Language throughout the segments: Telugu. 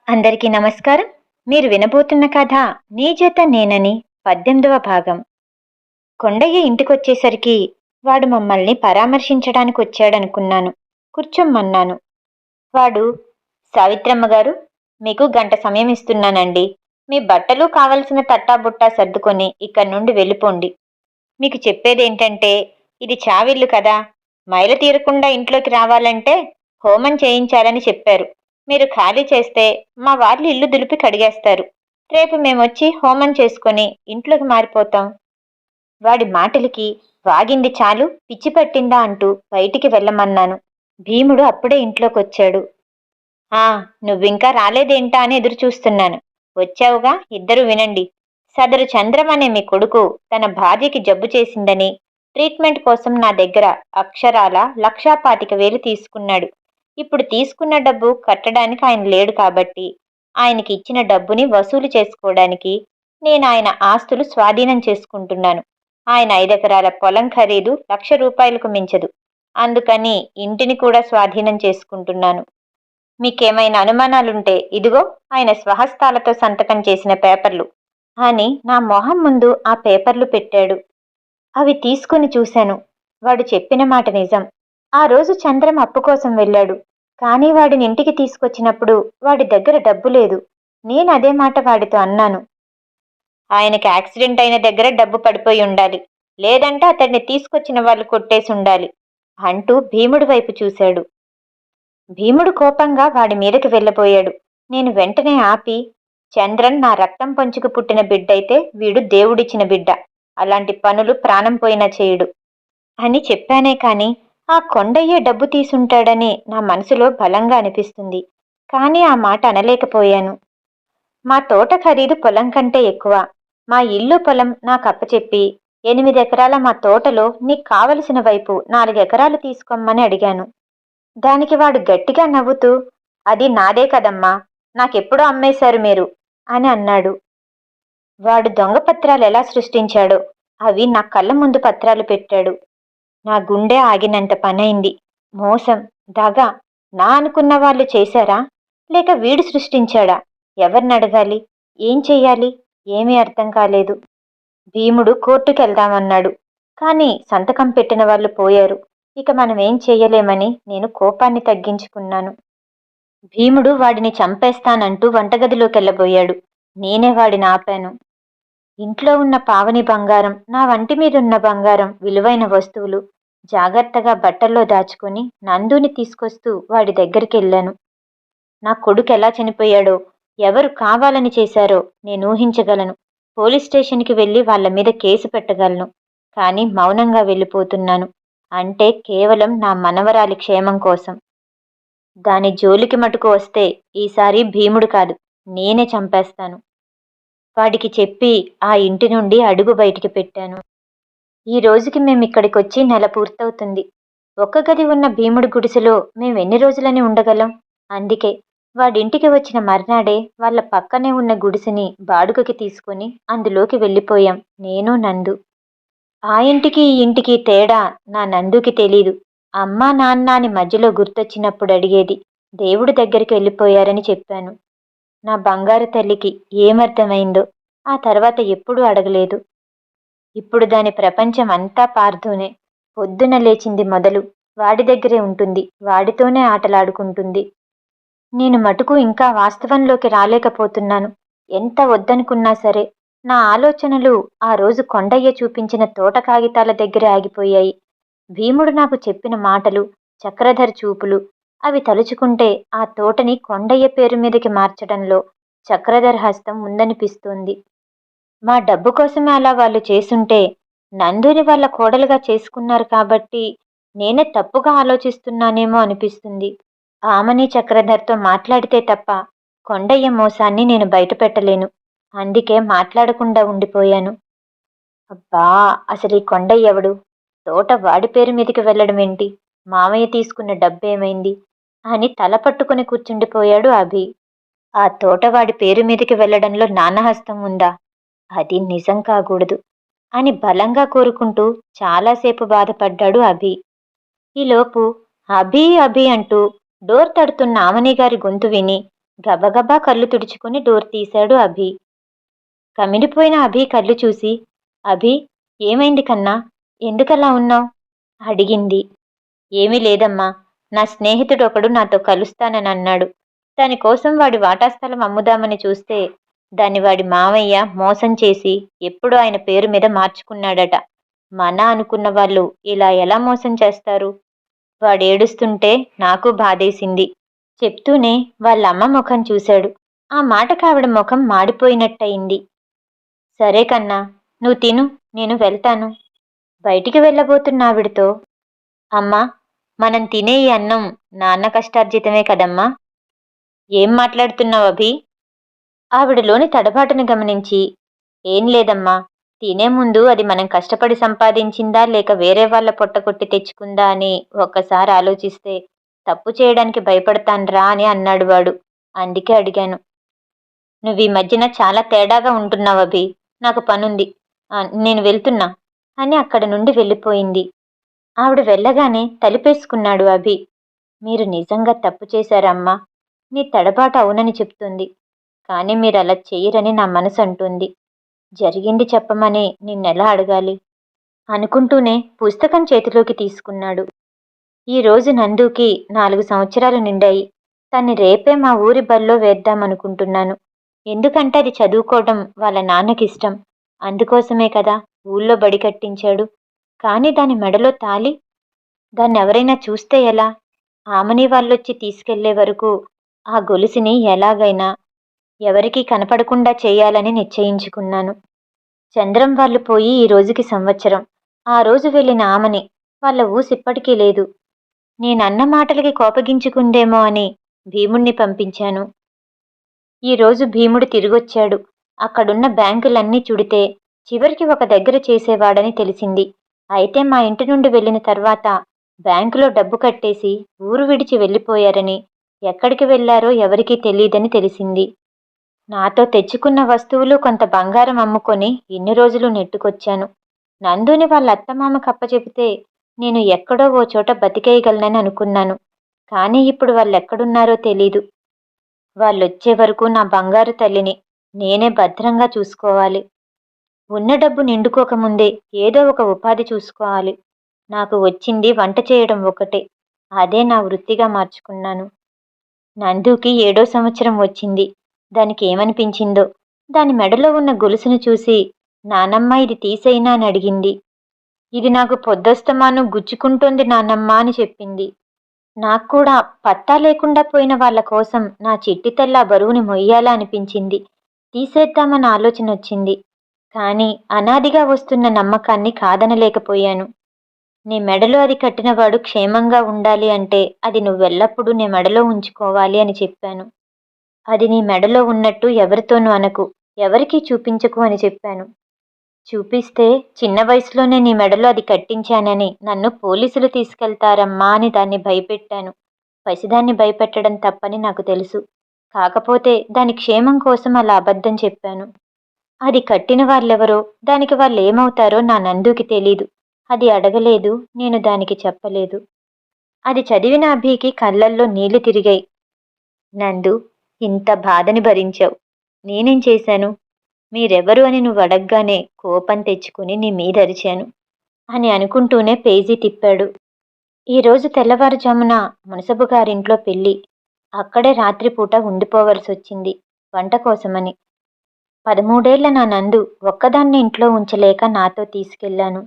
అందరికీ నమస్కారం. మీరు వినబోతున్న కథ నీ జత నేనని 18వ భాగం. కొండయ్య ఇంటికొచ్చేసరికి వాడు మమ్మల్ని పరామర్శించడానికి వచ్చాడనుకున్నాను. కూర్చోమ్మన్నాను. వాడు, సావిత్రమ్మ గారు, మీకు గంట సమయం ఇస్తున్నానండి. మీ బట్టలు కావలసిన తట్టాబుట్టా సర్దుకొని ఇక్కడి నుండి వెళ్ళిపోండి. మీకు చెప్పేదేంటంటే, ఇది చావిల్లు కదా, మైల తీరకుండా ఇంట్లోకి రావాలంటే హోమం చేయించాలని చెప్పారు. మీరు ఖాళీ చేస్తే మా వాళ్ళు ఇల్లు దులిపి కడిగేస్తారు. రేపు మేమొచ్చి హోమం చేసుకొని ఇంట్లోకి మారిపోతాం. వాడి మాటలకి వాగింది చాలు, పిచ్చి పట్టిందా అంటూ బయటికి వెళ్ళమన్నాను. భీముడు అప్పుడే ఇంట్లోకొచ్చాడు. ఆ, నువ్వింకా రాలేదేంటా అని ఎదురు చూస్తున్నాను. వచ్చావుగా, ఇద్దరూ వినండి. సదరు చంద్రం అనే మీ కొడుకు తన భార్యకి జబ్బు చేసిందని ట్రీట్మెంట్ కోసం నా దగ్గర అక్షరాల 1,25,000 తీసుకున్నాడు. ఇప్పుడు తీసుకున్న డబ్బు కట్టడానికి ఆయన లేడు కాబట్టి ఆయనకి ఇచ్చిన డబ్బుని వసూలు చేసుకోవడానికి నేను ఆయన ఆస్తులు స్వాధీనం చేసుకుంటున్నాను. ఆయన 5 ఎకరాల పొలం ఖరీదు 1,00,000 రూపాయలకు మించదు. అందుకని ఇంటిని కూడా స్వాధీనం చేసుకుంటున్నాను. మీకేమైనా అనుమానాలుంటే ఇదిగో ఆయన స్వహస్తాలతో సంతకం చేసిన పేపర్లు అని నా మొహం ముందు ఆ పేపర్లు పెట్టాడు. అవి తీసుకుని చూశాను. వాడు చెప్పిన మాట నిజం. ఆ రోజు చంద్రం అప్పు కోసం వెళ్ళాడు. కానీ వాడిని ఇంటికి తీసుకొచ్చినప్పుడు వాడి దగ్గర డబ్బు లేదు. నేను అదే మాట వాడితో అన్నాను. ఆయనకి యాక్సిడెంట్ అయిన దగ్గర డబ్బు పడిపోయి ఉండాలి, లేదంటే అతడిని తీసుకొచ్చిన వాళ్ళు కొట్టేసి ఉండాలి అంటూ భీముడి వైపు చూశాడు. భీముడు కోపంగా వాడి మీదకి వెళ్ళబోయాడు. నేను వెంటనే ఆపి, చంద్రన్ నా రక్తం పంచుకు పుట్టిన బిడ్డైతే వీడు దేవుడిచ్చిన బిడ్డ. అలాంటి పనులు ప్రాణం పోయినా చేయుడు అని చెప్పానే కాని ఆ కొండయ్యే డబ్బు తీసుంటాడని నా మనసులో బలంగా అనిపిస్తుంది. కానీ ఆ మాట అనలేకపోయాను. మా తోట ఖరీదు పొలం కంటే ఎక్కువ. మా ఇల్లు పొలం నాకు అప్పచెప్పి 8 ఎకరాల మా తోటలో నీకు కావలసిన వైపు 4 ఎకరాలు తీసుకోమ్మని అడిగాను. దానికి వాడు గట్టిగా నవ్వుతూ, అది నాదే కదమ్మా, నాకెప్పుడో అమ్మేశారు మీరు అని అన్నాడు. వాడు దొంగ పత్రాలు ఎలా సృష్టించాడో అవి నా కళ్ళ ముందు పత్రాలు పెట్టాడు. నా గుండె ఆగినంత పనైంది. మోసం, దగ నా అనుకున్న వాళ్ళు చేశారా, లేక వీడు సృష్టించాడా? ఎవరినడగాలి? ఏం చెయ్యాలి? ఏమీ అర్థం కాలేదు. భీముడు కోర్టుకెళ్దామన్నాడు. కానీ సంతకం పెట్టిన వాళ్ళు పోయారు. ఇక మనం ఏం చెయ్యలేమని నేను కోపాన్ని తగ్గించుకున్నాను. భీముడు వాడిని చంపేస్తానంటూ వంటగదిలోకెళ్ళబోయాడు. నేనే వాడిని ఆపాను. ఇంట్లో ఉన్న పావని బంగారం, నా వంటి మీదున్న బంగారం, విలువైన వస్తువులు జాగ్రత్తగా బట్టల్లో దాచుకొని నందుని తీసుకొస్తూ వాడి దగ్గరికి వెళ్ళాను. నా కొడుకు ఎలా చనిపోయాడో, ఎవరు కావాలని చేశారో నేను ఊహించగలను. పోలీస్ స్టేషన్కి వెళ్ళి వాళ్ళ మీద కేసు పెట్టగలను. కానీ మౌనంగా వెళ్ళిపోతున్నాను. అంటే కేవలం నా మనవరాలి క్షేమం కోసం. దాని జోలికి మటుకు వస్తే ఈసారి భీముడు కాదు, నేనే చంపేస్తాను. వాడికి చెప్పి ఆ ఇంటి నుండి అడుగు బయటికి పెట్టాను. ఈ రోజుకి మేమిక్కడికొచ్చి నెల పూర్తవుతుంది. ఒక్క గది ఉన్న భీముడి గుడిసెలో మేమెన్ని రోజులని ఉండగలం? అందుకే వాడింటికి వచ్చిన మర్నాడే వాళ్ళ పక్కనే ఉన్న గుడిసెని బాడుగకి తీసుకుని అందులోకి వెళ్ళిపోయాం, నేను నందు. ఆ ఇంటికి ఈ ఇంటికి తేడా నా నందుకి తెలీదు. అమ్మా నాన్న అని మధ్యలో గుర్తొచ్చినప్పుడు అడిగేది. దేవుడి దగ్గరికి వెళ్ళిపోయారని చెప్పాను. నా బంగారు తల్లికి ఏమర్థమైందో ఆ తర్వాత ఎప్పుడూ అడగలేదు. ఇప్పుడు దాని ప్రపంచం అంతా పార్థునే. పొద్దున లేచింది మొదలు వాడి దగ్గరే ఉంటుంది, వాడితోనే ఆటలాడుకుంటుంది. నేను మటుకు ఇంకా వాస్తవంలోకి రాలేకపోతున్నాను. ఎంత వద్దనుకున్నా సరే నా ఆలోచనలు ఆ రోజు కొండయ్య చూపించిన తోట కాగితాల దగ్గరే ఆగిపోయాయి. భీముడు నాకు చెప్పిన మాటలు, చక్రధర్ చూపులు, అవి తలుచుకుంటే ఆ తోటని కొండయ్య పేరు మీదకి మార్చడంలో చక్రధర్ హస్తం ఉందనిపిస్తోంది. మా డబ్బు కోసమే అలా వాళ్ళు చేసుంటే నందుని వాళ్ళ కోడలుగా చేసుకున్నారు కాబట్టి నేనే తప్పుగా ఆలోచిస్తున్నానేమో అనిపిస్తుంది. ఆమని చక్రధర్తో మాట్లాడితే తప్ప కొండయ్య మోసాన్ని నేను బయటపెట్టలేను. అందుకే మాట్లాడకుండా ఉండిపోయాను. అబ్బా, అసలు ఈ కొండయ్య ఎవడు? తోట వాడి పేరు మీదకి వెళ్ళడం ఏంటి? మామయ్య తీసుకున్న డబ్బేమైంది అని తల పట్టుకుని కూర్చుండిపోయాడు అభి. ఆ తోట వాడి పేరు మీదకి వెళ్లడంలో నాన్నహస్తం ఉందా? అది నిజం కాకూడదు అని బలంగా కోరుకుంటూ చాలాసేపు బాధపడ్డాడు అభి. ఈలోపు అభి అభి అంటూ డోర్ తడుతున్న ఆమని గారి గొంతు విని గబగబా కళ్ళు తుడుచుకుని డోర్ తీశాడు అభి. కమిడిపోయిన అభి కళ్ళు చూసి, అభి, ఏమైంది కన్నా? ఎందుకలా ఉన్నావ్? అడిగింది. ఏమీ లేదమ్మా. నా స్నేహితుడొకడు నాతో కలుస్తాననన్నాడు. దానికోసం వాడి వాటాస్థలం అమ్ముదామని చూస్తే దాన్ని వాడి మావయ్య మోసం చేసి ఎప్పుడో ఆయన పేరు మీద మార్చుకున్నాడట. మన అనుకున్న వాళ్ళు ఇలా ఎలా మోసం చేస్తారు? వాడేడుస్తుంటే నాకు బాధేసింది. చెప్తూనే వాళ్ళమ్మ ముఖం చూశాడు. ఆ మాటకు ఆవిడ ముఖం మాడిపోయినట్టయింది. సరే కన్నా, నువ్వు తిను, నేను వెళ్తాను. బయటికి వెళ్ళబోతున్న ఆవిడతో, అమ్మా, మనం తినే ఈ అన్నం నాన్న కష్టార్జితమే కదమ్మా. ఏం మాట్లాడుతున్నావు అభి? ఆవిడలోని తడబాటును గమనించి, ఏం లేదమ్మా, తినే ముందు అది మనం కష్టపడి సంపాదించిందా లేక వేరే వాళ్ళ పొట్టకొట్టి తెచ్చుకుందా అని ఒక్కసారి ఆలోచిస్తే తప్పు చేయడానికి భయపడతాన్రా అని అన్నాడు వాడు. అందుకే అడిగాను. నువ్వు ఈ మధ్యన చాలా తేడాగా ఉంటున్నావు అభి. నాకు పనుంది, నేను వెళ్తున్నా అని అక్కడి నుండి వెళ్ళిపోయింది. ఆవిడ వెళ్ళగానే తలుపేసుకున్నాడు అభి. మీరు నిజంగా తప్పు చేశారమ్మా. నీ తడబాటు అవునని చెప్తుంది, కానీ మీరు అలా చెయ్యరని నా మనసు అంటుంది. జరిగింది చెప్పమని నిన్నెలా అడగాలి? అనుకుంటూనే పుస్తకం చేతిలోకి తీసుకున్నాడు. ఈరోజు నందుకి 4 సంవత్సరాలు నిండాయి. తన్ని రేపే మా ఊరి బల్లో వేద్దామనుకుంటున్నాను. ఎందుకంటే అది చదువుకోవడం వాళ్ళ నాన్నకిష్టం. అందుకోసమే కదా ఊళ్ళో బడి కట్టించాడు. కానీ దాని మెడలో తాళి, దాన్నెవరైనా చూస్తే ఎలా? ఆమని వాళ్ళొచ్చి తీసుకెళ్లే వరకు ఆ గొలుసుని ఎలాగైనా ఎవరికీ కనపడకుండా చేయాలని నిశ్చయించుకున్నాను. చంద్రం వాళ్ళు పోయి ఈ రోజుకి సంవత్సరం. ఆ రోజు వెళ్ళిన ఆమని వాళ్ళ ఊసిప్పటికీ లేదు. నేనన్న మాటలకి కోపగించుకుందేమో అని భీముణ్ణి పంపించాను. ఈరోజు భీముడు తిరిగొచ్చాడు. అక్కడున్న బ్యాంకులన్నీ చుడితే చివరికి ఒక దగ్గర చేసేవాడని తెలిసింది. అయితే మా ఇంటి నుండి వెళ్ళిన తర్వాత బ్యాంకులో డబ్బు కట్టేసి ఊరు విడిచి వెళ్ళిపోయారని, ఎక్కడికి వెళ్లారో ఎవరికీ తెలీదని తెలిసింది. నాతో తెచ్చుకున్న వస్తువులు కొంత బంగారం అమ్ముకొని ఇన్ని రోజులు నెట్టుకొచ్చాను. నందుని వాళ్ళ అత్తమామ కప్పచెపితే నేను ఎక్కడో ఓ చోట బతికేయగలనని అనుకున్నాను. కానీ ఇప్పుడు వాళ్ళెక్కడున్నారో తెలీదు. వాళ్ళొచ్చే వరకు నా బంగారు తల్లిని నేనే భద్రంగా చూసుకోవాలి. ఉన్న డబ్బు నిండుకోకముందే ఏదో ఒక ఉపాధి చూసుకోవాలి. నాకు వచ్చింది వంట చేయడం ఒకటే. అదే నా వృత్తిగా మార్చుకున్నాను. నందుకి 7వ సంవత్సరం వచ్చింది. దానికి ఏమనిపించిందో దాని మెడలో ఉన్న గొలుసును చూసి, నానమ్మ ఇది తీసేయినా అని అడిగింది. ఇది నాకు పొద్దస్తమాను గుచ్చుకుంటోంది నానమ్మ అని చెప్పింది. నాక్కూడా పత్తా లేకుండా పోయిన వాళ్ళ కోసం నా చిట్టితల్లి ఆ బరువుని మొయ్యాలా అనిపించింది. తీసేద్దామన్న ఆలోచన వచ్చింది. కానీ అనాదిగా వస్తున్న నమ్మకాన్ని కాదనలేకపోయాను. నీ మెడలో అది కట్టినవాడు క్షేమంగా ఉండాలి అంటే అది నువ్వెల్లప్పుడూ నీ మెడలో ఉంచుకోవాలి అని చెప్పాను. అది నీ మెడలో ఉన్నట్టు ఎవరితోనూ అనకు, ఎవరికీ చూపించకు అని చెప్పాను. చూపిస్తే చిన్న వయసులోనే నీ మెడలో అది కట్టించానని నన్ను పోలీసులు తీసుకెళ్తారమ్మా అని దాన్ని భయపెట్టాను. పసిదాన్ని భయపెట్టడం తప్పని నాకు తెలుసు. కాకపోతే దాని క్షేమం కోసం అలా అబద్ధం చెప్పాను. అది కట్టిన వాళ్ళెవరో, దానికి వాళ్ళేమవుతారో నా నందుకి తెలీదు. అది అడగలేదు, నేను దానికి చెప్పలేదు. అది చదివిన అభికి కళ్ళల్లో నీళ్లు తిరిగాయి. నందు, ఇంత బాధని భరించావు. నేనేం చేశాను? మీరెవరు అని నువ్వు అడగ్గానే కోపం తెచ్చుకుని నీ మీదరిచాను అని అనుకుంటూనే పేజీ తిప్పాడు. ఈరోజు తెల్లవారుజామున మునసబు గారింట్లో పెళ్ళి. అక్కడే రాత్రిపూట ఉండిపోవలసొచ్చింది వంట కోసమని. 13 నా నందు ఒక్కదాన్ని ఇంట్లో ఉంచలేక నాతో తీసుకెళ్లాను.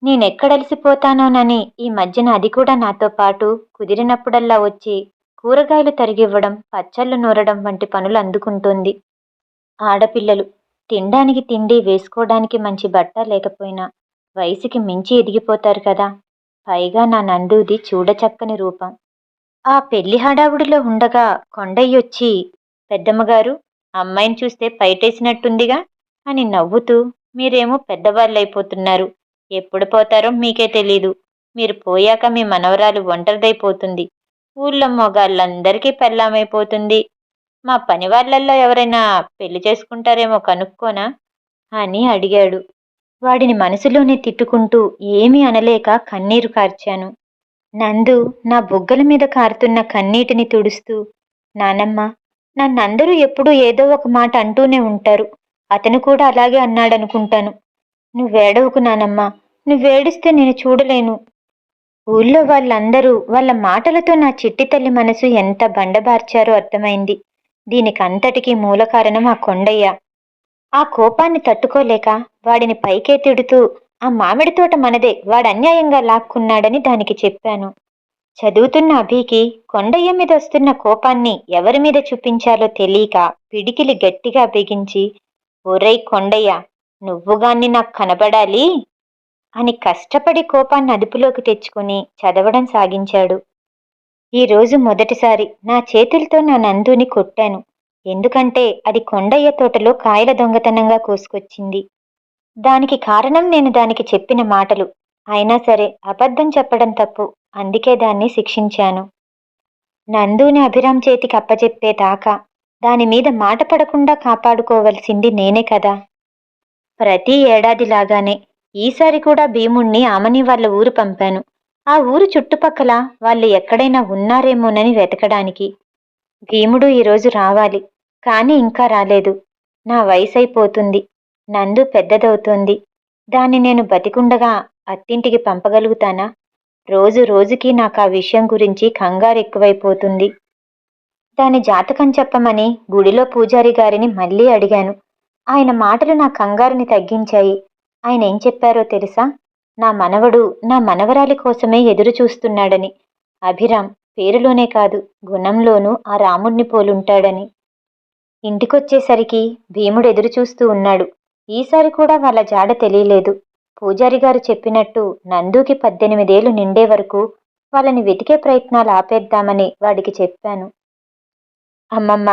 నేనెక్కడలిసిపోతానోనని ఈ మధ్యన అది కూడా నాతో పాటు కుదిరినప్పుడల్లా వచ్చి కూరగాయలు తరిగివ్వడం, పచ్చళ్ళు నూరడం వంటి పనులు అందుకుంటోంది. ఆడపిల్లలు తినడానికి తిండి, వేసుకోవడానికి మంచి బట్ట లేకపోయినా వయసుకి మించి ఎదిగిపోతారు కదా. పైగా నా నందుది చూడచక్కని రూపం. ఆ పెళ్లి హడావుడిలో ఉండగా కొండయ్యొచ్చి, పెద్దమ్మగారు, అమ్మాయిని చూస్తే పైటేసినట్టుందిగా అని నవ్వుతూ, మీరేమో పెద్దవాళ్ళైపోతున్నారు. ఎప్పుడు పోతారో మీకే తెలీదు. మీరు పోయాక మీ మనవరాలు ఒంటరిదైపోతుంది. ఊళ్ళో మొగాళ్ళందరికీ పెళ్ళామైపోతుంది. మా పని వాళ్ళల్లో ఎవరైనా పెళ్లి చేసుకుంటారేమో కనుక్కోనా అని అడిగాడు. వాడిని మనసులోనే తిట్టుకుంటూ ఏమీ అనలేక కన్నీరు కార్చాను. నందు నా బుగ్గల మీద కారుతున్న కన్నీటిని తుడుస్తూ, నానమ్మ, నన్నందరూ ఎప్పుడూ ఏదో ఒక మాట అంటూనే ఉంటారు. అతను కూడా అలాగే అన్నాడనుకుంటాను. నువ్వేడవకు నానమ్మా, నువ్వేడిస్తే నేను చూడలేను. ఊళ్ళో వాళ్ళందరూ వాళ్ళ మాటలతో నా చిట్టి తల్లి మనసు ఎంత బండబార్చారో అర్థమైంది. దీనికంతటికీ మూల కారణం ఆ కొండయ్య. ఆ కోపాన్ని తట్టుకోలేక వాడిని పైకే తిడుతూ ఆ మామిడి తోట మనదే, వాడన్యాయంగా లాక్కున్నాడని దానికి చెప్పాను. చదువుతున్న అభికి కొండయ్య మీద వస్తున్న కోపాన్ని ఎవరి మీద చూపించాలో తెలియక పిడికిలి గట్టిగా బిగించి, ఒరేయ్ కొండయ్య, నువ్వుగాన్ని నాకు కనబడాలి అని కష్టపడి కోపాన్ని అదుపులోకి తెచ్చుకుని చదవడం సాగించాడు. ఈరోజు మొదటిసారి నా చేతులతో నా నందుని కొట్టాను. ఎందుకంటే అది కొండయ్య తోటలో కాయల దొంగతనంగా కోసుకొచ్చింది. దానికి కారణం నేను దానికి చెప్పిన మాటలు. అయినా సరే అబద్ధం చెప్పడం తప్పు. అందుకే దాన్ని శిక్షించాను. నందుని అభిరామ్ చేతికి అప్పచెప్పేదాకా దానిమీద మాట పడకుండా కాపాడుకోవలసింది నేనే కదా. ప్రతి ఏడాదిలాగానే ఈసారి కూడా భీముణ్ణి ఆమని వాళ్ళ ఊరు పంపాను. ఆ ఊరు చుట్టుపక్కల వాళ్ళు ఎక్కడైనా ఉన్నారేమోనని వెతకడానికి. భీముడు ఈరోజు రావాలి, కాని ఇంకా రాలేదు. నా వయసైపోతుంది. నందు పెద్దదవుతోంది. దాన్ని నేను బతికుండగా అత్తింటికి పంపగలుగుతానా? రోజు రోజుకి నాకు ఆ విషయం గురించి కంగారు ఎక్కువైపోతుంది. దాని జాతకం చెప్పమని గుడిలో పూజారి గారిని మళ్ళీ అడిగాను. ఆయన మాటలు నా కంగారుని తగ్గించాయి. ఆయన ఏం చెప్పారో తెలుసా? నా మనవడు నా మనవరాలి కోసమే ఎదురు చూస్తున్నాడని. అభిరామ్ పేరులోనే కాదు, గుణంలోనూ ఆ రాముణ్ణి పోలుంటాడని. ఇంటికొచ్చేసరికి భీముడు ఎదురు చూస్తూ ఉన్నాడు. ఈసారి కూడా వాళ్ళ జాడ తెలియలేదు. పూజారి గారు చెప్పినట్టు నందుకి 18 ఏళ్లు నిండే వరకు వాళ్ళని వెతికే ప్రయత్నాలు ఆపేద్దామని వాడికి చెప్పాను. అమ్మమ్మ,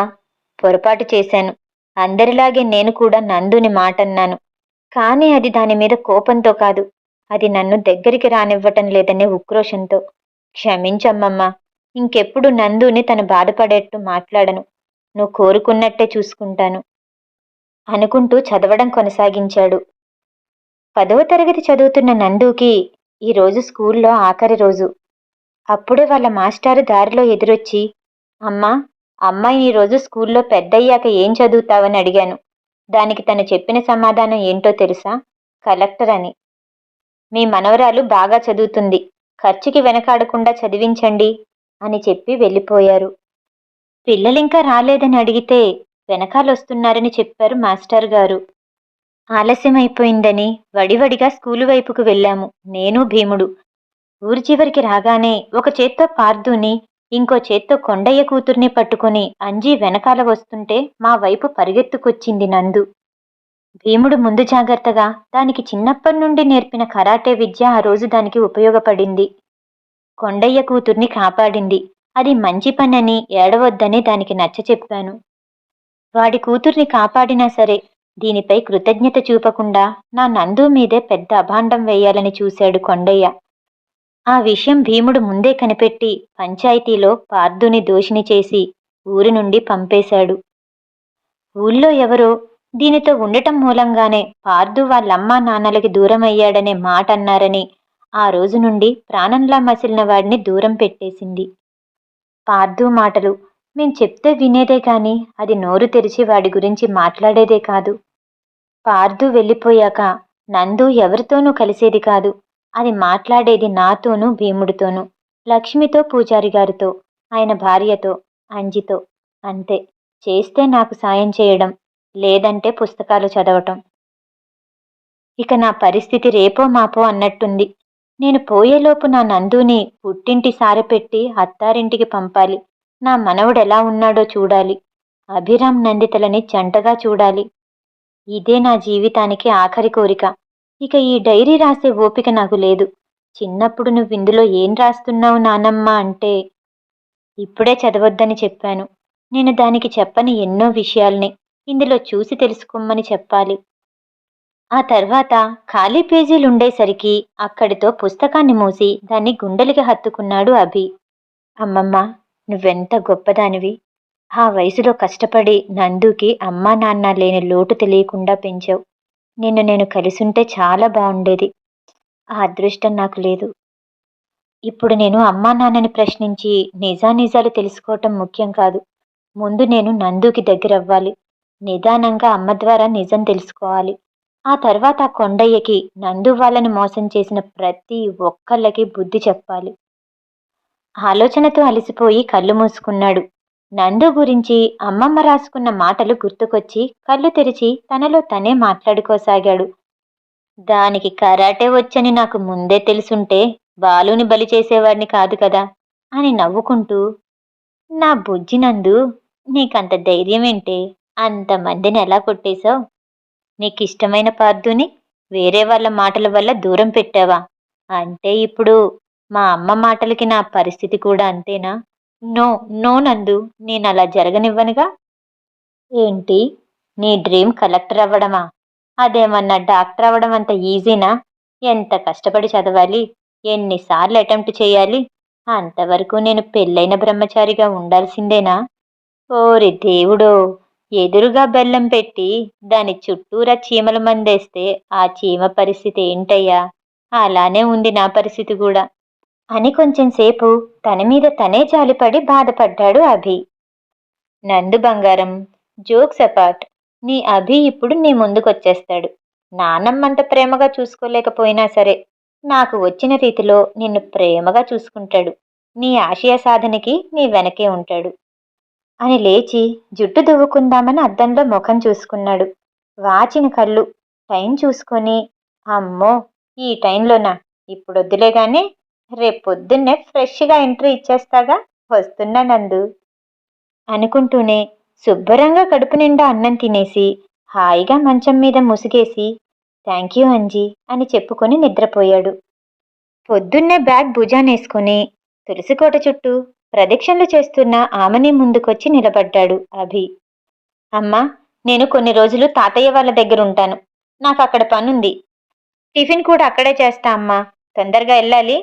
పొరపాటు చేశాను. అందరిలాగే నేను కూడా నందుని మాటన్నాను. కానీ అది దాని మీద కోపంతో కాదు, అది నన్ను దగ్గరికి రానివ్వటం లేదనే ఉక్రోషంతో. క్షమించమ్మమ్మా, ఇంకెప్పుడు నందుని తను బాధపడేట్టు మాట్లాడను. నువ్వు కోరుకున్నట్టే చూసుకుంటాను అనుకుంటూ చదవడం కొనసాగించాడు. 10వ తరగతి చదువుతున్న నందుకి ఈరోజు స్కూల్లో ఆఖరి రోజు. అప్పుడే వాళ్ళ మాస్టారు దారిలో ఎదురొచ్చి, అమ్మా, అమ్మాయిని ఈరోజు స్కూల్లో పెద్దయ్యాక ఏం చదువుతావని అడిగాను. దానికి తను చెప్పిన సమాధానం ఏంటో తెలుసా? కలెక్టర్ అని. మీ మనవరాలు బాగా చదువుతుంది, ఖర్చుకి వెనకాడకుండా చదివించండి అని చెప్పి వెళ్ళిపోయారు. పిల్లలింకా రాలేదని అడిగితే వెనకాలొస్తున్నారని చెప్పారు మాస్టర్ గారు. ఆలస్యమైపోయిందని వడివడిగా స్కూలు వైపుకు వెళ్ళాము, నేను భీముడు. ఊరి చివరికి రాగానే ఒక చేత్తో పార్దుని, ఇంకో చేత్తో కొండయ్య కూతుర్ని పట్టుకుని అంజీ వెనకాల వస్తుంటే మా వైపు పరిగెత్తుకొచ్చింది నందు. భీముడు ముందు జాగ్రత్తగా దానికి చిన్నప్పటి నుండి నేర్పిన కరాటే విద్య ఆ రోజు దానికి ఉపయోగపడింది. కొండయ్య కూతుర్ని కాపాడింది. అది మంచి పనని, ఏడవద్దని దానికి నచ్చచెప్పాను. వాడి కూతుర్ని కాపాడినా సరే దీనిపై కృతజ్ఞత చూపకుండా నా నందు మీదే పెద్ద అభాండం వేయాలని చూశాడు కొండయ్య. ఆ విషయం భీముడు ముందే కనిపెట్టి పంచాయతీలో పార్థుని దోషిని చేసి ఊరి నుండి పంపేశాడు. ఊళ్ళో ఎవరో దీనితో ఉండటం మూలంగానే పార్థు వాళ్ళమ్మా నాన్నలకి దూరమయ్యాడనే మాట అన్నారని ఆ రోజు నుండి ప్రాణంలా మసిలిన వాడిని దూరం పెట్టేసింది. పార్థు మాటలు మేం చెప్తే వినేదే కాని అది నోరు తెరిచి వాడి గురించి మాట్లాడేదే కాదు. పార్థు వెళ్ళిపోయాక నందు ఎవరితోనూ కలిసేది కాదు. అది మాట్లాడేది నాతోనూ, భీముడితోనూ, లక్ష్మితో, పూజారి గారితో, ఆయన భార్యతో, అంజితో. అంతే. చేస్తే నాకు సాయం చేయడం, లేదంటే పుస్తకాలు చదవటం. ఇక నా పరిస్థితి రేపో మాపో అన్నట్టుంది. నేను పోయేలోపు నా నందుని పుట్టింటి సారెపెట్టి అత్తారింటికి పంపాలి. నా మనవడెలా ఉన్నాడో చూడాలి. అభిరామ్ నందితలని జంటగా చూడాలి. ఇదే నా జీవితానికి ఆఖరి కోరిక. ఇక ఈ డైరీ రాసే ఓపిక నాకు లేదు. చిన్నప్పుడు నువ్విందులో ఏం రాస్తున్నావు నానమ్మ అంటే, ఇప్పుడే చదవొద్దని చెప్పాను. నేను దానికి చెప్పని ఎన్నో విషయాల్ని ఇందులో చూసి తెలుసుకోమని చెప్పాలి. ఆ తర్వాత ఖాళీ పేజీలుండేసరికి అక్కడితో పుస్తకాన్ని మూసి దాన్ని గుండెలకి హత్తుకున్నాడు అభి. అమ్మమ్మ, నువ్వెంత గొప్పదానివి. ఆ వయసులో కష్టపడి నందుకి అమ్మా నాన్న లేని లోటు తెలియకుండా పెంచావు. నిన్ను నేను కలిసుంటే చాలా బాగుండేది. ఆ అదృష్టం నాకు లేదు. ఇప్పుడు నేను అమ్మా నాన్నని ప్రశ్నించి నిజానిజాలు తెలుసుకోవటం ముఖ్యం కాదు. ముందు నేను నందుకి దగ్గరవ్వాలి. నిదానంగా అమ్మ ద్వారా నిజం తెలుసుకోవాలి. ఆ తర్వాత ఆ కొండయ్యకి నందు వాళ్ళని మోసం చేసిన ప్రతి ఒక్కళ్ళకి బుద్ధి చెప్పాలి. ఆలోచనతో అలసిపోయి కళ్ళు మూసుకున్నాడు. నందు గురించి అమ్మమ్మ రాసుకున్న మాటలు గుర్తుకొచ్చి కళ్ళు తెరిచి తనలో తనే మాట్లాడుకోసాగాడు. దానికి కరాటే వచ్చని నాకు ముందే తెలుసుంటే బాలుని బలి చేసేవాడిని కాదు కదా అని నవ్వుకుంటూ, నా బుజ్జి నందు, నీకంత ధైర్యమేంటే? అంతమందిని ఎలా కొట్టేశావు? నీకిష్టమైన పార్థుని వేరే వాళ్ళ మాటల వల్ల దూరం పెట్టావా? అంటే ఇప్పుడు మా అమ్మ మాటలకి నా పరిస్థితి కూడా అంతేనా? నో, నో నందు, నేనలా జరగనివ్వనుగా. ఏంటి? నీ డ్రీమ్ కలెక్టర్ అవ్వడమా? అదేమన్నా డాక్టర్ అవ్వడం అంత ఈజీనా? ఎంత కష్టపడి చదవాలి? ఎన్నిసార్లు అటెంప్ట్ చేయాలి? అంతవరకు నేను పెళ్ళైన బ్రహ్మచారిగా ఉండాల్సిందేనా? ఓరి దేవుడో! ఎదురుగా బెల్లం పెట్టి దాని చుట్టూరా చీమల మందేస్తే ఆ చీమ పరిస్థితి ఏంటయ్యా? అలానే ఉంది నా పరిస్థితి కూడా అని కొంచెంసేపు తన మీద తనే జాలిపడి బాధపడ్డాడు అభి. నందు బంగారం, జోక్స్ అపార్ట్, నీ అభి ఇప్పుడు నీ ముందుకొచ్చేస్తాడు. నానమ్మంత ప్రేమగా చూసుకోలేకపోయినా సరే నాకు వచ్చిన రీతిలో నిన్ను ప్రేమగా చూసుకుంటాడు. నీ ఆశయ సాధనకి నీ వెనకే ఉంటాడు అని లేచి జుట్టు దువ్వుకుందామని అద్దంలో ముఖం చూసుకున్నాడు. వాచిన కళ్ళు టైం చూసుకొని, అమ్మో, ఈ టైంలోనా? ఇప్పుడొద్దులే గాని రేపొద్దున్నే ఫ్రెష్గా ఎంట్రీ ఇచ్చేస్తాగా, వస్తున్నా నందు అనుకుంటూనే శుభ్రంగా కడుపు నిండా అన్నం తినేసి హాయిగా మంచం మీద ముసిగేసి థ్యాంక్ యూ అంజీ అని చెప్పుకొని నిద్రపోయాడు. పొద్దున్నే బ్యాగ్ భుజానేసుకుని తులసికోట చుట్టూ ప్రదక్షిణలు చేస్తున్న ఆమెని ముందుకొచ్చి నిలబడ్డాడు అభి. అమ్మా, నేను కొన్ని రోజులు తాతయ్య వాళ్ళ దగ్గరుంటాను. నాకు అక్కడ పనుంది. టిఫిన్ కూడా అక్కడే చేస్తా అమ్మా, తొందరగా వెళ్ళాలి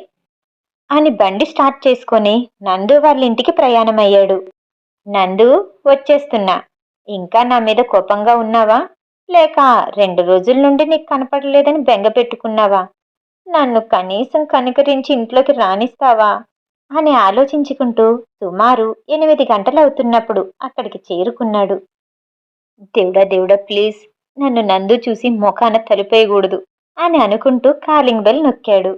అని బండి స్టార్ట్ చేసుకొని నందు వాళ్ళ ఇంటికి ప్రయాణమయ్యాడు. నందు, వచ్చేస్తున్నా. ఇంకా నా మీద కోపంగా ఉన్నావా? లేక 2 రోజుల నుండి నీకు కనపడలేదని బెంగ పెట్టుకున్నావా? నన్ను కనీసం కనికరించి ఇంట్లోకి రానిస్తావా అని ఆలోచించుకుంటూ సుమారు 8 గంటలవుతున్నప్పుడు అక్కడికి చేరుకున్నాడు. దేవుడా దేవుడా, ప్లీజ్ నన్ను నందు చూసి ముఖాన తలుపేయకూడదు అని అనుకుంటూ కాలింగ్ బెల్ నొక్కాడు.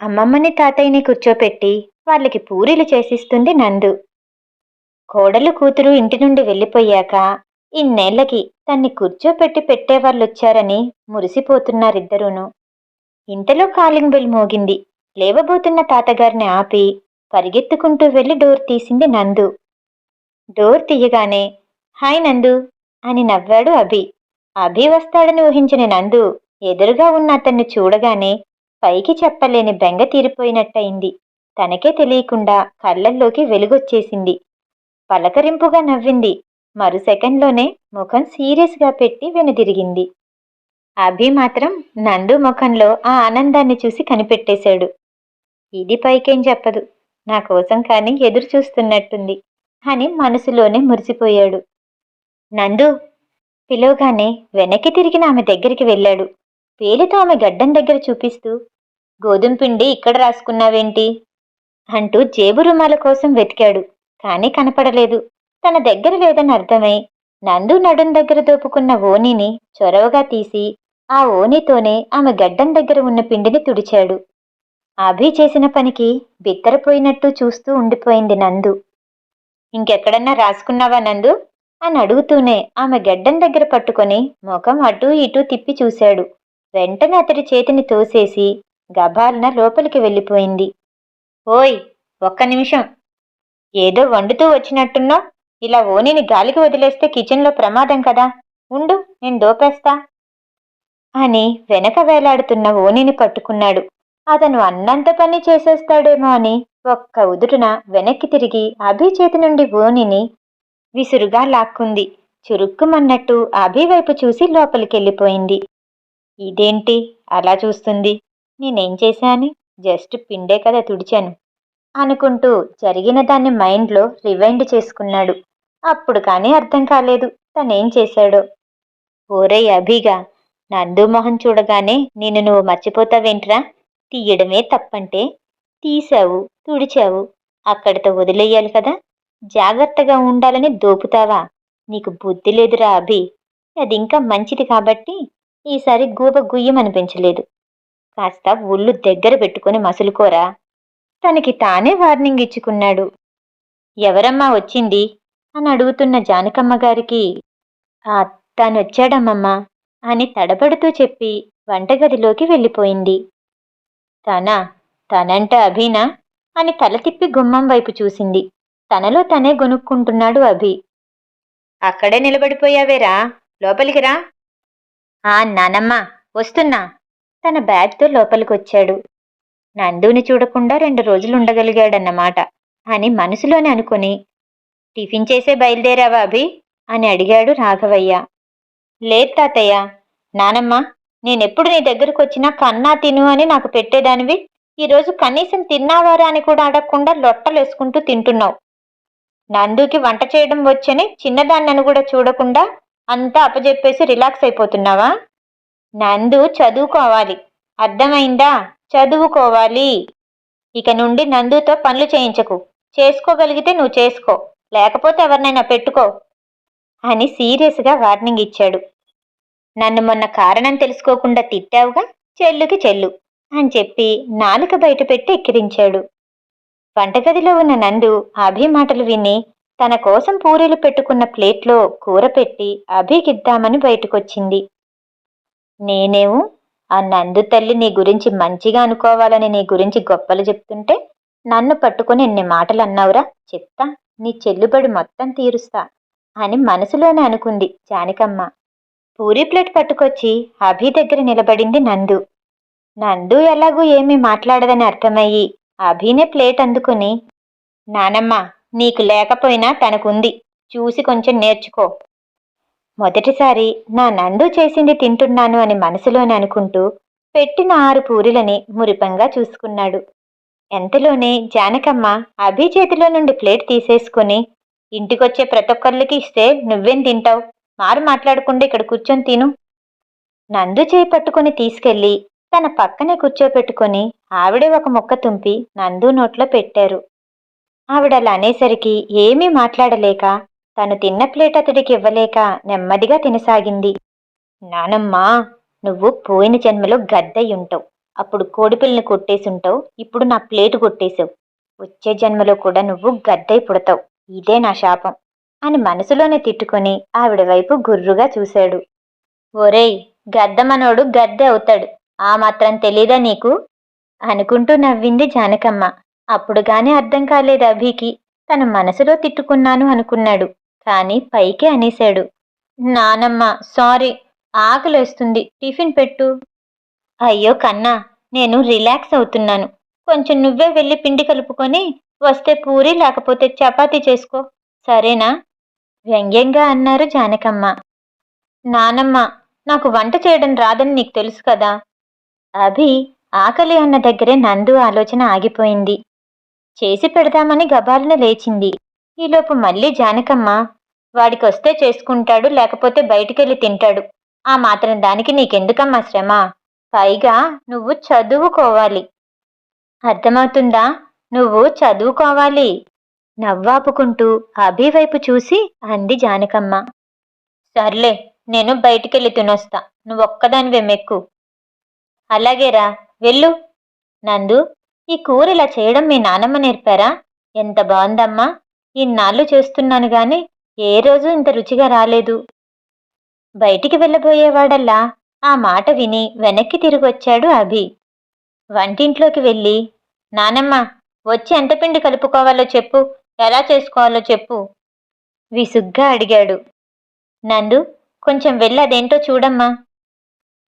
అమ్మమ్మని తాతయ్యని కూర్చోపెట్టి వాళ్ళకి పూరీలు చేసిస్తుంది నందు. కోడలు కూతురు ఇంటి నుండి వెళ్ళిపోయాక ఇన్నేళ్లకి తన్ని కూర్చోపెట్టి పెట్టేవాళ్ళొచ్చారని మురిసిపోతున్నారిద్దరూను. ఇంతలో కాలింగ్ బెల్ మోగింది. లేవబోతున్న తాతగారిని ఆపి పరిగెత్తుకుంటూ వెళ్లి డోర్ తీసింది నందు. డోర్ తీయగానే హాయ్ నందు అని నవ్వాడు అభి. అభి వస్తాడని ఊహించిన నందు ఎదురుగా ఉన్న అతన్ని చూడగానే పైకి చెప్పలేని బెంగ తీరిపోయినట్టయింది. తనకే తెలియకుండా కళ్ళల్లోకి వెలుగొచ్చేసింది. పలకరింపుగా నవ్వింది. మరు సెకండ్లోనే ముఖం సీరియస్గా పెట్టి వెనుదిరిగింది. అభి మాత్రం నందు ముఖంలో ఆ ఆనందాన్ని చూసి కనిపెట్టేశాడు. ఇది పైకేం చెప్పదు, నా కోసం కానీ ఎదురు చూస్తున్నట్టుంది అని మనసులోనే మురిసిపోయాడు. నందు పిలవగానే వెనక్కి తిరిగిన ఆమె దగ్గరికి వెళ్ళాడు. వేలితో ఆమె గడ్డం దగ్గర చూపిస్తూ, గోధుమ పిండి ఇక్కడ రాసుకున్నావేంటి అంటూ జేబు రుమాల కోసం వెతికాడు. కానీ కనపడలేదు. తన దగ్గర లేదని అర్థమై నందు నడుం దగ్గర దోపుకున్న ఓణీని చొరవగా తీసి ఆ ఓణీతోనే ఆమె గడ్డం దగ్గర ఉన్న పిండిని తుడిచాడు. అభి చేసిన పనికి బిత్తరపోయినట్టు చూస్తూ ఉండిపోయింది నందు. ఇంకెక్కడన్నా రాసుకున్నావా నందు అని అడుగుతూనే ఆమె గడ్డం దగ్గర పట్టుకొని ముఖం అటూ ఇటూ తిప్పి చూశాడు. వెంటనే అతడి చేతిని తోసేసి గబాల్న లోపలికి వెళ్ళిపోయింది. ఓయ్, ఒక్క నిమిషం. ఏదో వండుతూ వచ్చినట్టున్నా ఇలా ఓనిని గాలికి వదిలేస్తే కిచెన్లో ప్రమాదం కదా. ఉండు, నేను దోపేస్తా అని వెనక వేలాడుతున్న ఓనిని పట్టుకున్నాడు. అతను అన్నంత పని చేసేస్తాడేమో అని ఒక్క ఉదుటున వెనక్కి తిరిగి అభి చేతి నుండి ఓనిని విసురుగా లాక్కుంది. చురుక్కుమన్నట్టు అభి వైపు చూసి లోపలికెళ్ళిపోయింది. ఇదేంటి అలా చూస్తుంది? నేనేం చేశాని? జస్ట్ పిండే కదా తుడిచాను అనుకుంటూ జరిగిన దాన్ని మైండ్లో రివైండ్ చేసుకున్నాడు. అప్పుడు కానీ అర్థం కాలేదు తనేం చేశాడో. ఓరై అభిగా, నందు మొహం చూడగానే నిన్ను నువ్వు మర్చిపోతావేంట్రా? తీయడమే తప్పంటే తీశావు, తుడిచావు, అక్కడితో వదిలేయాలి కదా. జాగ్రత్తగా ఉండాలని దోపుతావా? నీకు బుద్ధి లేదురా అభి. అదింకా మంచిది కాబట్టి ఈసారి గూబ గుయ్యమనిపించలేదు. కాస్త ఒళ్ళు దగ్గర పెట్టుకుని మసులుకోరా. తనకి తానే వార్నింగ్ ఇచ్చుకున్నాడు. ఎవరమ్మా వచ్చింది అని అడుగుతున్న జానకమ్మ గారికి ఆ తనొచ్చాడమ్మమ్మా అని తడబడుతూ చెప్పి వంటగదిలోకి వెళ్ళిపోయింది. తనా? తనంట అభినా అని తల తిప్పి గుమ్మం వైపు చూసింది. తనలో తనే గొనుక్కుంటున్నాడు అభి. అక్కడే నిలబడిపోయావేరా, లోపలికి రా. నానమ్మ వస్తున్నా. తన బ్యాగ్తో లోపలికొచ్చాడు. నందుని చూడకుండా 2 రోజులుండగలిగాడన్నమాట అని మనసులోనే అనుకుని, టిఫిన్ చేసే బయలుదేరావా అభి అని అడిగాడు రాఘవయ్య. లేదు తాతయ్య. నానమ్మ, నేనెప్పుడు నీ దగ్గరకొచ్చినా కన్నా తిను అని నాకు పెట్టేదానివి. ఈరోజు కనీసం తిన్నావారా అని కూడా అడగకుండా లొట్టలేసుకుంటూ తింటున్నావు. నందుకి వంట చేయడం వచ్చని చిన్నదాన్నను కూడా చూడకుండా అంతా అప్పజెప్పేసి రిలాక్స్ అయిపోతున్నావా? నందు చదువుకోవాలి, అర్థమైందా? చదువుకోవాలి. ఇక నుండి నందుతో పనులు చేయించకు. చేసుకోగలిగితే నువ్వు చేసుకో, లేకపోతే ఎవరినైనా పెట్టుకో అని సీరియస్గా వార్నింగ్ ఇచ్చాడు. నన్ను మొన్న కారణం తెలుసుకోకుండా తిట్టావుగా, చెల్లుకి చెల్లు అని చెప్పి నాలుక బయట పెట్టి ఎక్కిరించాడు. వంటగదిలో ఉన్న నందు అభి మాటలు విని తన కోసం పూరీలు పెట్టుకున్న ప్లేట్లో కూర పెట్టి అభికిద్దామని బయటకొచ్చింది. నేనేమో ఆ నందు తల్లి నీ గురించి మంచిగా అనుకోవాలని నీ గురించి గొప్పలు చెప్తుంటే నన్ను పట్టుకుని ఎన్ని మాటలు అన్నావురా, చెప్తా, నీ చెల్లుబడి మొత్తం తీరుస్తా అని మనసులోనే అనుకుంది జానకమ్మ. పూరీ ప్లేట్ పట్టుకొచ్చి అభి దగ్గర నిలబడింది నందు. నందు ఎలాగూ ఏమీ మాట్లాడదని అర్థమయ్యి అభినే ప్లేట్ అందుకుని, నానమ్మ, నీకు లేకపోయినా తనకుంది, చూసి కొంచెం నేర్చుకో. మొదటిసారి నా నందు చేసింది తింటున్నాను అని మనసులోనే అనుకుంటూ పెట్టిన 6 పూరీలని మురిపంగా చూసుకున్నాడు. ఎంతలోనే జానకమ్మ అభి చేతిలో నుండి ప్లేట్ తీసేసుకుని, ఇంటికొచ్చే ప్రతొక్కర్లకి ఇస్తే నువ్వేం తింటావు, మారు మాట్లాడకుండా ఇక్కడ కూర్చొని తిను. నందు చేయి పట్టుకుని తీసుకెళ్లి తన పక్కనే కూర్చోపెట్టుకుని ఆవిడే ఒక ముక్క తుంపి నందు నోట్లో పెట్టారు. ఆవిడలా అనేసరికి ఏమీ మాట్లాడలేక తను తిన్న ప్లేట్ అతడికి ఇవ్వలేక నెమ్మదిగా తినసాగింది. నానమ్మా, నువ్వు పోయిన జన్మలో గద్దయ్యుంటావు. అప్పుడు కోడిపిల్లని కొట్టేసుంటావు, ఇప్పుడు నా ప్లేటు కొట్టేశావు. వచ్చే జన్మలో కూడా నువ్వు గద్దై పుడతావు, ఇదే నా శాపం అని మనసులోనే తిట్టుకుని ఆవిడ వైపు గుర్రుగా చూశాడు. ఒరేయ్, గద్దమనోడు గద్దె అవుతాడు, ఆ మాత్రం తెలీదా నీకు అనుకుంటూ నవ్వింది జానకమ్మ. అప్పుడు గాని అర్థం కాలేదు అభికి. తన మనసులో తిట్టుకున్నాను అనుకున్నాడు, కానీ పైకే అనేశాడు. నానమ్మ, సారీ, ఆకలేస్తుంది, టిఫిన్ పెట్టు. అయ్యో కన్నా, నేను రిలాక్స్ అవుతున్నాను. కొంచెం నువ్వే వెళ్ళి పిండి కలుపుకొని వస్తే పూరి లేకపోతే చపాతీ చేసుకో, సరేనా? వ్యంగ్యంగా అన్నారు జానకమ్మ. నానమ్మ, నాకు వంట చేయడం రాదని నీకు తెలుసు కదా. అభి ఆకలి అన్న దగ్గరే నందు ఆలోచన ఆగిపోయింది. చేసి పెడదామని గబాలన లేచింది. ఈలోపు మళ్ళీ జానకమ్మ, వాడికొస్తే చేసుకుంటాడు, లేకపోతే బయటికెళ్ళి తింటాడు. ఆ మాత్రం దానికి నీకెందుకమ్మా శ్రమ? పైగా నువ్వు చదువుకోవాలి, అర్థమవుతుందా? నువ్వు చదువుకోవాలి. నవ్వాపుకుంటూ అభి వైపు చూసి అంది జానకమ్మ. సర్లే, నేను బయటికెళ్ళి తినొస్తా, నువ్వొక్కదానివే మెక్కు. అలాగేరా, వెళ్ళు. నందు, ఈ కూర ఇలా చేయడం మీ నానమ్మ నేర్పారా? ఎంత బాగుందమ్మా. ఇన్నాళ్ళు చేస్తున్నాను గాని ఏ రోజు ఇంత రుచిగా రాలేదు. బయటికి వెళ్ళబోయేవాడల్లా ఆ మాట విని వెనక్కి తిరిగొచ్చాడు అభి. వంటింట్లోకి వెళ్ళి, నానమ్మ, వచ్చి ఎంత పిండి కలుపుకోవాలో చెప్పు, ఎలా చేసుకోవాలో చెప్పు విసుగ్గా అడిగాడు. నందు, కొంచెం వెళ్ళి అదేంటో చూడమ్మా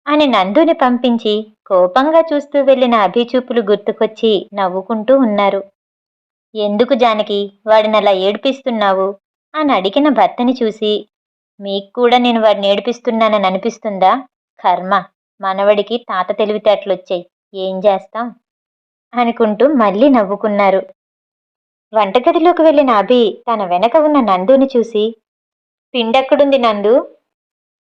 అని నందుని పంపించి కోపంగా చూస్తూ వెళ్ళిన అభిచూపులు గుర్తుకొచ్చి నవ్వుకుంటూ ఉన్నారు. ఎందుకు జానకి వాడినలా ఏడిపిస్తున్నావు అని అడిగిన భర్తని చూసి, మీకు కూడా నేను వాడిని ఏడిపిస్తున్నానని అనిపిస్తుందా? కర్మ, మనవడికి తాత తెలివితేటలొచ్చాయి, ఏం చేస్తాం అనుకుంటూ మళ్ళీ నవ్వుకున్నారు. వంటగదిలోకి వెళ్ళిన అభి తన వెనక ఉన్న నందుని చూసి, పిండెక్కడుంది నందు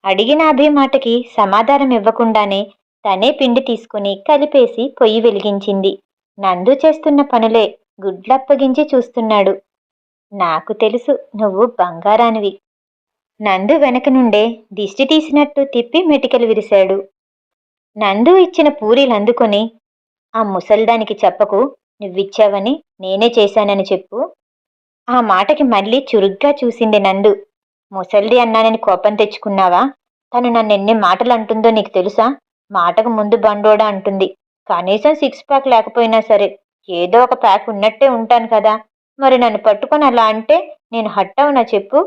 అడిగిన అభి మాటకి సమాధానం ఇవ్వకుండానే తనే పిండి తీసుకుని కలిపేసి పొయ్యి వెలిగించింది. నందు చేస్తున్న పనులే గుడ్లప్పగించి చూస్తున్నాడు. నాకు తెలుసు నువ్వు బంగారానివి. నందు వెనక నుండే దిష్టి తీసినట్టు తిప్పి మెటికలు విరిశాడు. నందు ఇచ్చిన పూరీలందుకొని, ఆ ముసల్దానికి చెప్పకు, నువ్విచ్చావని, నేనే చేశానని చెప్పు. ఆ మాటకి మళ్ళీ చురుగ్గా చూసింది నందు. ముసల్ది అన్నానని కోపం తెచ్చుకున్నావా? తను నన్నెన్ని మాటలు అంటుందో నీకు తెలుసా? మాటకు ముందు బండోడా అంటుంది. కనీసం 6 ప్యాక్ లేకపోయినా సరే ఏదో ఒక ప్యాక్ ఉన్నట్టే ఉంటాను కదా. మరి నన్ను పట్టుకొని అలా అంటే నేను హట్టవునా చెప్పు?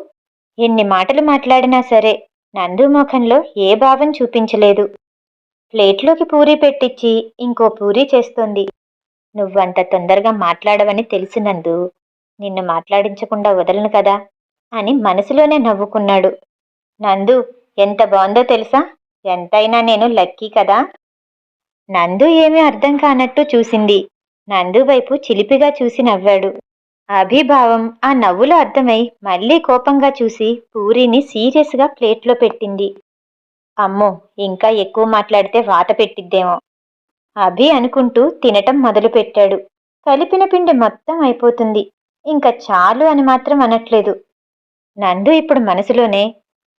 ఎన్ని మాటలు మాట్లాడినా సరే నందు ముఖంలో ఏ భావం చూపించలేదు. ప్లేట్లోకి పూరీ పెట్టించి ఇంకో పూరీ చేస్తోంది. నువ్వంత తొందరగా మాట్లాడవని తెలుసు నందు. నిన్ను మాట్లాడించకుండా వదలను కదా అని మనసులోనే నవ్వుకున్నాడు. నందు, ఎంత బాగుందో తెలుసా? ఎంతైనా నేను లక్కీ కదా. నందు ఏమీ అర్థం కానట్టు చూసింది. నందు వైపు చిలిపిగా చూసి నవ్వాడు. అభిభావం ఆ నవ్వులో అర్థమై మళ్ళీ కోపంగా చూసి పూరీని సీరియస్గా ప్లేట్లో పెట్టింది. అమ్మో, ఇంకా ఎక్కువ మాట్లాడితే వాత పెట్టిద్దేమో అభి అనుకుంటూ తినటం మొదలుపెట్టాడు. కలిపిన పిండి మొత్తం అయిపోతుంది. ఇంకా చాలు అని మాత్రం అనట్లేదు. నందు ఇప్పుడు మనసులోనే,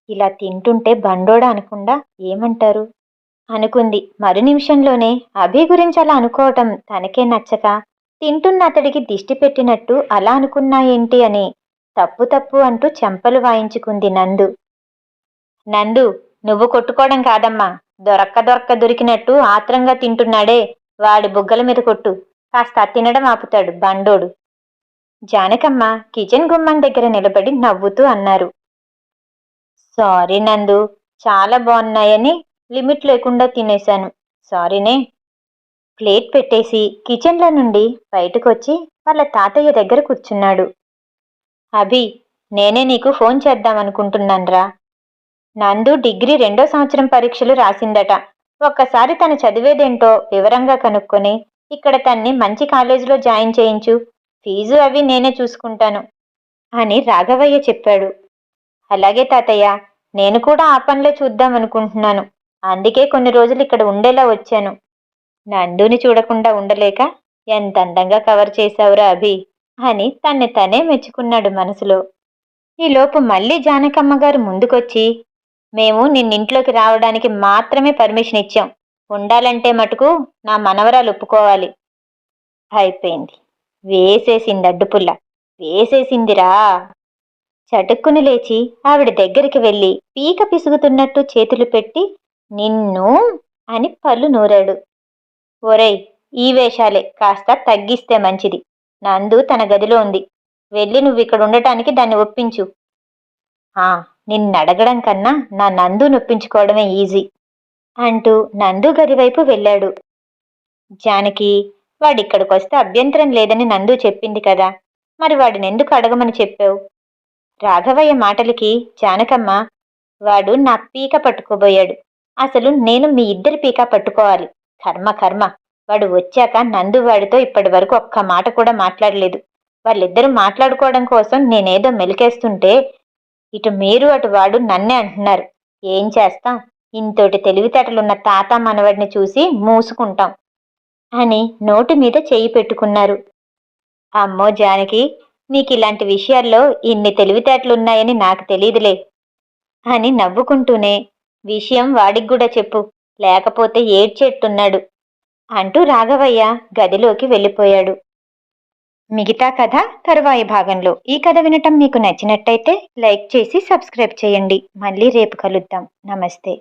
ఇలా తింటుంటే బండోడా అనకుండా ఏమంటారు అనుకుంది. మరు నిమిషంలోనే అభి గురించి అలా అనుకోవటం తనకే నచ్చక, తింటున్న అతడికి దిష్టి పెట్టినట్టు అలా అనుకున్నా ఏంటి అని తప్పు తప్పు అంటూ చెంపలు వాయించుకుంది నందు. నందు, నువ్వు కొట్టుకోవడం కాదమ్మా, దొరక్క దొరికినట్టు ఆత్రంగా తింటున్నాడే, వాడి బుగ్గల మీద కొట్టు. కాస్త తినడం ఆపుతాడు బండోడు. జానకమ్మ కిచెన్ గుమ్మం దగ్గర నిలబడి నవ్వుతూ అన్నారు. సారీ నందు, చాలా బాగున్నాయని లిమిట్ లేకుండా తినేశాను. సారీనే. ప్లేట్ పెట్టేసి కిచెన్లో నుండి బయటకొచ్చి వాళ్ళ తాతయ్య దగ్గర కూర్చున్నాడు. అభి, నేనే నీకు ఫోన్ చేద్దామనుకుంటున్నాన్రా. నందు డిగ్రీ 2వ సంవత్సరం పరీక్షలు రాసిందట. ఒక్కసారి తను చదివేదేంటో వివరంగా కనుక్కొని ఇక్కడ తన్ని మంచి కాలేజీలో జాయిన్ చేయించు. ఫీజు అవి నేనే చూసుకుంటాను అని రాఘవయ్య చెప్పాడు. అలాగే తాతయ్య, నేను కూడా ఆ పనిలో చూద్దామనుకుంటున్నాను. అందుకే కొన్ని రోజులు ఇక్కడ ఉండేలా వచ్చాను. నందుని చూడకుండా ఉండలేక, ఎంత అందంగా కవర్ చేశావురా అభి అని తన్ని తనే మెచ్చుకున్నాడు మనసులో. ఈలోపు మళ్ళీ జానకమ్మ గారు ముందుకొచ్చి, మేము నిన్నింట్లోకి రావడానికి మాత్రమే పర్మిషన్ ఇచ్చాం. ఉండాలంటే మటుకు నా మనవరాలు ఒప్పుకోవాలి. అయిపోయింది. వేసేసింది అడ్డుపుల్ల. వేసేసిందిరా. చటుక్కుని లేచి ఆవిడ దగ్గరికి వెళ్ళి పీక పిసుగుతున్నట్టు చేతులు పెట్టి, నిన్ను అని పళ్ళు నూరాడు. ఒరేయ్, ఈ వేషాలే కాస్త తగ్గిస్తే మంచిది. నందు తన గదిలో ఉంది. వెళ్ళి నువ్విక్కడ ఉండటానికి దాన్ని ఒప్పించు. నిన్నడగడం కన్నా నా నందు నొప్పించుకోవడమే ఈజీ అంటూ నందు గదివైపు వెళ్ళాడు. జానకి, వాడిక్కడికొస్తే అభ్యంతరం లేదని నందు చెప్పింది కదా, మరి వాడినెందుకు అడగమని చెప్పావు? రాఘవయ్య మాటలకి జానకమ్మ, వాడు నా పీక పట్టుకోబోయాడు. అసలు నేను మీ ఇద్దరి పీక పట్టుకోవాలి. కర్మ కర్మ. వాడు వచ్చాక నందు వాడితో ఇప్పటి వరకు ఒక్క మాట కూడా మాట్లాడలేదు. వాళ్ళిద్దరూ మాట్లాడుకోవడం కోసం నేనేదో మెలికేస్తుంటే ఇటు మీరు అటు వాడు నన్నే అంటున్నారు. ఏం చేస్తాం, ఇంతోటి తెలివితేటలున్న తాత మనవడిని చూసి మూసుకుంటాం అని నోటి మీద చేయి పెట్టుకున్నారు. అమ్మో జానకి, నీకిలాంటి విషయాల్లో ఇన్ని తెలివితేటలున్నాయని నాకు తెలీదులే అని నవ్వుకుంటూనే, విషయం వాడికి కూడా చెప్పు, లేకపోతే ఏడ్చేట్టున్నాడు అంటూ రాఘవయ్య గదిలోకి వెళ్ళిపోయాడు. మిగతా కథ తరువాయి భాగంలో. ఈ కథ వినటం మీకు నచ్చినట్టయితే లైక్ చేసి సబ్స్క్రైబ్ చేయండి. మళ్ళీ రేపు కలుద్దాం. నమస్తే.